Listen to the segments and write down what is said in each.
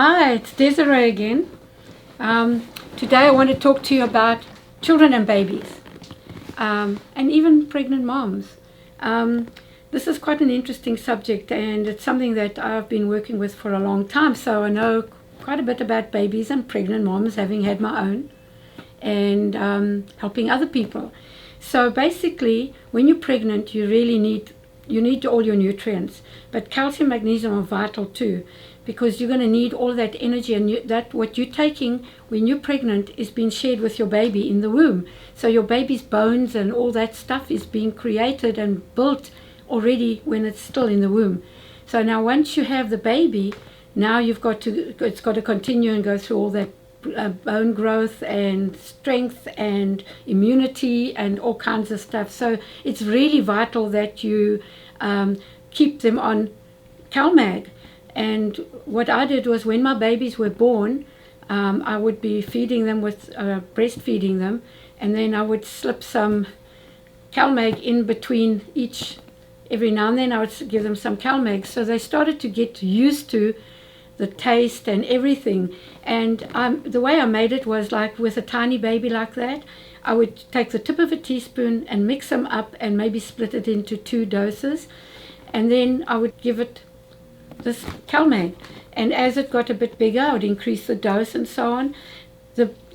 Hi, it's Desiree again. Today I want to talk to you about children and babies, and even pregnant moms. This is quite an interesting subject, and it's something that I've been working with for a long time, so I know quite a bit about babies and pregnant moms, having had my own, and helping other people. So basically, when you're pregnant, you need all your nutrients, but calcium, magnesium are vital too, because you're going to need all that energy, and that what you're taking when you're pregnant is being shared with your baby in the womb. So your baby's bones and all that stuff is being created and built already when it's still in the womb. So now once you have the baby, now it's got to continue and go through all that bone growth and strength and immunity and all kinds of stuff. So it's really vital that you keep them on CalMag. And what I did was, when my babies were born, I would be feeding them with breastfeeding them, and then I would slip some CalMag in between each. Every now and then I would give them some CalMag, so they started to get used to the taste and everything. And the way I made it was like with a tiny baby like that, I would take the tip of a teaspoon and mix them up and maybe split it into 2 doses, and then I would give it this CalMag. And as it got a bit bigger, I would increase the dose and so on.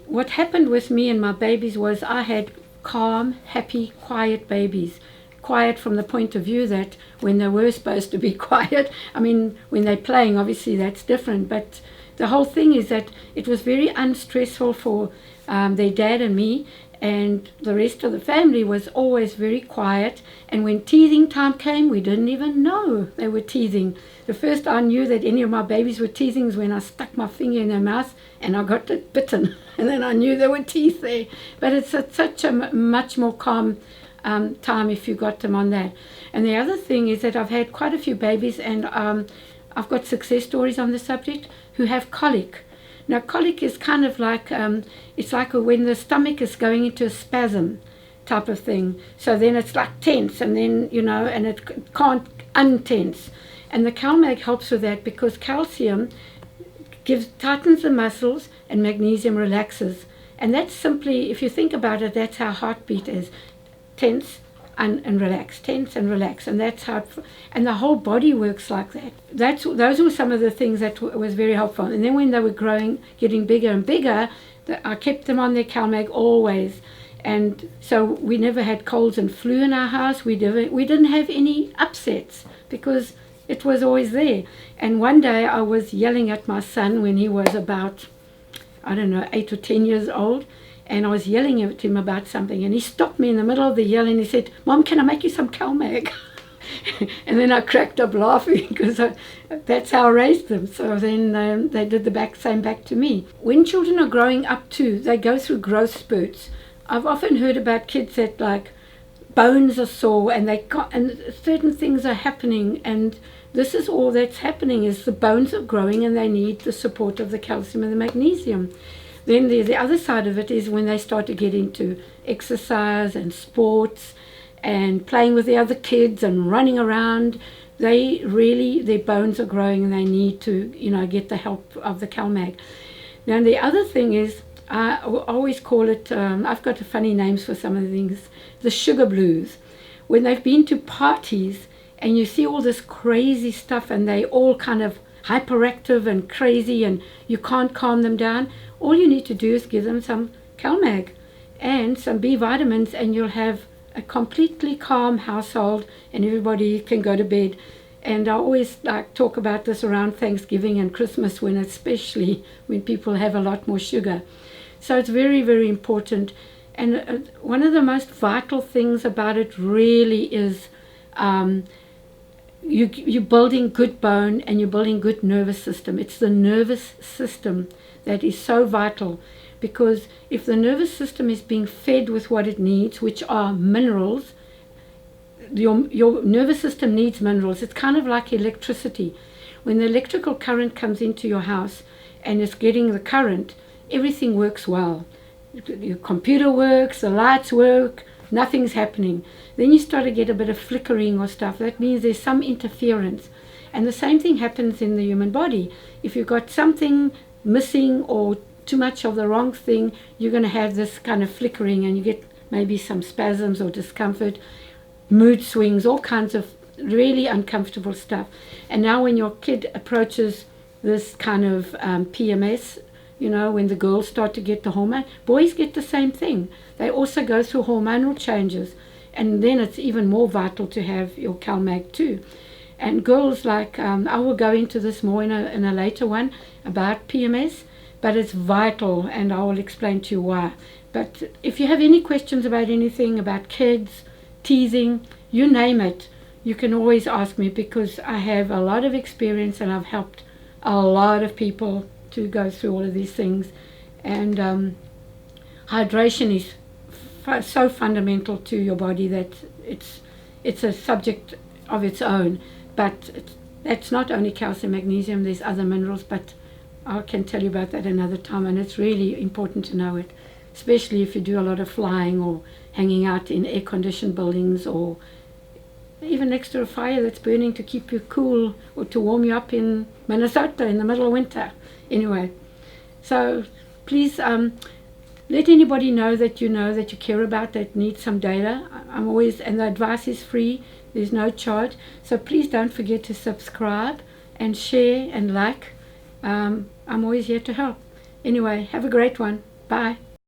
What happened with me and my babies was I had calm, happy, quiet babies. Quiet from the point of view that when they were supposed to be quiet, I mean, when they're playing, obviously that's different, but the whole thing is that it was very unstressful for their dad and me, and the rest of the family was always very quiet. And when teething time came, we didn't even know they were teething. The first I knew that any of my babies were teething was when I stuck my finger in their mouth and I got it bitten, and then I knew there were teeth there. But it's such a much more calm time if you got them on that. And the other thing is that I've had quite a few babies, and I've got success stories on the subject, who have colic. Now colic is kind of like it's like when the stomach is going into a spasm type of thing. So then it's like tense, and then and it can't untense. And the CalMag helps with that, because calcium tightens the muscles and magnesium relaxes. And that's simply, if you think about it, that's how heartbeat is. Tense and relax, tense and relax, and that's how and the whole body works like that. Those were some of the things that was very helpful. And then when they were growing, getting bigger and bigger, I kept them on their CalMag always. And so we never had colds and flu in our house. We didn't have any upsets, because it was always there. And one day I was yelling at my son when he was about, I don't know, 8 or 10 years old. And I was yelling at him about something, and he stopped me in the middle of the yell and he said, "Mom, can I make you some CalMag?" And then I cracked up laughing, because that's how I raised them. So then they did the same back to me. When children are growing up too, they go through growth spurts. I've often heard about kids that, like, bones are sore and and certain things are happening, and this is all that's happening, is the bones are growing and they need the support of the calcium and the magnesium. Then the other side of it is when they start to get into exercise and sports and playing with the other kids and running around, their bones are growing and they need to, get the help of the CalMag. Now the other thing is, I always call it, I've got funny names for some of the things, the sugar blues. When they've been to parties and you see all this crazy stuff and they all kind of hyperactive and crazy and you can't calm them down, all you need to do is give them some CalMag and some B vitamins, and you'll have a completely calm household and everybody can go to bed. And I always talk about this around Thanksgiving and Christmas, especially when people have a lot more sugar. So it's very, very important. And one of the most vital things about it really is you're building good bone and you're building good nervous system. It's the nervous system that is so vital, because if the nervous system is being fed with what it needs, which are minerals, your nervous system needs minerals. It's kind of like electricity. When the electrical current comes into your house and it's getting the current, everything works well. Your computer works, the lights work, nothing's happening. Then you start to get a bit of flickering or stuff. That means there's some interference. And the same thing happens in the human body. If you've got something missing or too much of the wrong thing, you're going to have this kind of flickering, and you get maybe some spasms or discomfort, mood swings, all kinds of really uncomfortable stuff. And now when your kid approaches this kind of PMS, you know, when the girls start to get the hormone, boys get the same thing. They also go through hormonal changes, and then it's even more vital to have your CalMag-C. And girls, like, I will go into this more in a later one about PMS, but it's vital, and I will explain to you why. But if you have any questions about anything, about kids, teasing, you name it, you can always ask me, because I have a lot of experience and I've helped a lot of people to go through all of these things. And hydration is so fundamental to your body that it's a subject of its own. But that's not only calcium, magnesium, there's other minerals, but I can tell you about that another time, and it's really important to know it, especially if you do a lot of flying or hanging out in air-conditioned buildings, or even next to a fire that's burning to keep you cool or to warm you up in Minnesota in the middle of winter. Anyway, so please let anybody know that you care about, that needs some data. I'm always, and the advice is free, there's no charge. So please don't forget to subscribe and share and like. I'm always here to help. Anyway, have a great one. Bye.